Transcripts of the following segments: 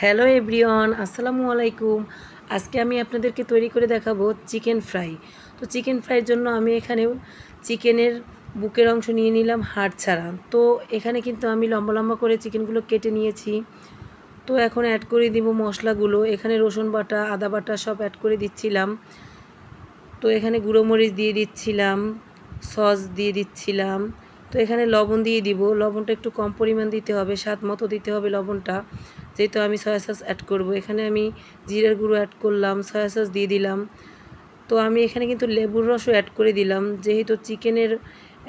Hello everyone, আসসালামু আলাইকুম। আজকে আমি আপনাদেরকে তৈরি করে দেখাবো চিকেন ফ্রাই। তো চিকেন ফ্রাইয়ের জন্য আমি এখানে চিকেনের বুকের অংশ নিয়ে নিলাম, হাড় ছাড়া। তো এখানে কিন্তু আমি লম্বা লম্বা করে চিকেনগুলো কেটে নিয়েছি। তো এখন অ্যাড করে দিব মশলাগুলো। এখানে রসুন বাটা, আদা বাটা সব অ্যাড করে দিচ্ছিলাম। তো এখানে গুঁড়ো মরিচ দিয়ে দিচ্ছিলাম, সস দিয়ে দিচ্ছিলাম। তো এখানে লবণ দিয়ে দিব। লবণটা একটু কম পরিমাণ দিতে হবে, স্বাদ মতো দিতে হবে লবণটা, যেহেতু আমি সয়া সস অ্যাড করব। এখানে আমি জিরার গুঁড়ো অ্যাড করলাম, সয়া সস দিয়ে দিলাম। তো আমি এখানে কিন্তু লেবুর রসও অ্যাড করে দিলাম, যেহেতু চিকেনের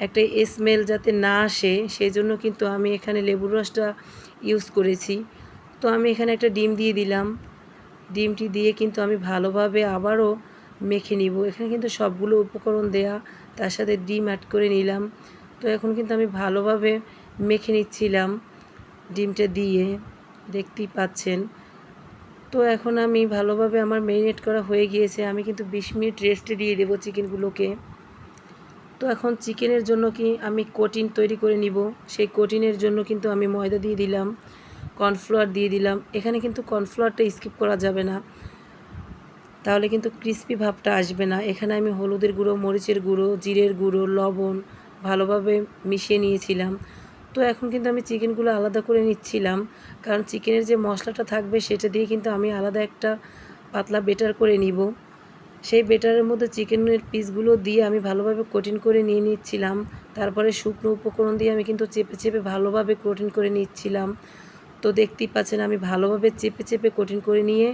একটা স্মেল যাতে না আসে সেই জন্য কিন্তু আমি এখানে লেবুর রসটা ইউজ করেছি। তো আমি এখানে একটা ডিম দিয়ে দিলাম। ডিমটি দিয়ে কিন্তু আমি ভালোভাবে আবারও মেখে নিব। এখানে কিন্তু সবগুলো উপকরণ দেয়া, তার সাথে ডিম অ্যাড করে নিলাম। তো এখন কিন্তু আমি ভালোভাবে মেখে নিচ্ছিলাম ডিমটা দিয়ে, দেখতেই পাচ্ছেন। তো এখন আমি ভালোভাবে আমার ম্যারিনেট করা হয়ে গিয়েছে। আমি কিন্তু 20 মিনিট রেস্টে দিয়ে দেবো চিকেনগুলোকে। তো এখন চিকেনের জন্য কি আমি কোটিং তৈরি করে নিব। সেই কোটিংয়ের জন্য কিন্তু আমি ময়দা দিয়ে দিলাম, কর্নফ্লাওয়ার দিয়ে দিলাম। এখানে কিন্তু কর্নফ্লাওয়ারটা স্কিপ করা যাবে না, তাহলে কিন্তু ক্রিস্পি ভাবটা আসবে না। এখানে আমি হলুদের গুঁড়ো, মরিচের গুঁড়ো, জিরের গুঁড়ো, লবণ ভালোভাবে মিশিয়ে নিয়েছিলাম। তো এখন কিন্তু আমি চিকেনগুলো আলাদা করে নিচ্ছিলাম, কারণ চিকেনের যে মশলাটা থাকবে সেটা দিয়ে কিন্তু আমি আলাদা একটা পাতলা বেটার করে নিব। সেই বেটারের মধ্যে চিকেনের পিসগুলো দিয়ে আমি ভালোভাবে কোটিং করে নিয়ে নিচ্ছিলাম। তারপরে শুকনো উপকরণ দিয়ে আমি কিন্তু চেপে চেপে ভালোভাবে কোটিং করে নিচ্ছিলাম। তো দেখতেই পাচ্ছেন আমি ভালোভাবে চেপে চেপে কোটিং করে নিয়ে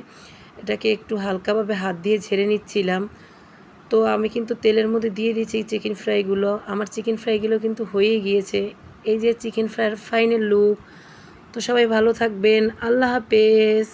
এটাকে একটু হালকাভাবে হাত দিয়ে ঝেড়ে নিচ্ছিলাম। তো আমি কিন্তু তেলের মধ্যে দিয়ে দিয়েছি চিকেন ফ্রাইগুলো। আমার চিকেন ফ্রাইগুলো কিন্তু হয়েই গিয়েছে। এই যে চিকেন ফ্রাইয়ের ফাইনাল লুক। তো সবাই ভালো থাকবেন। আল্লাহ হাফেজ।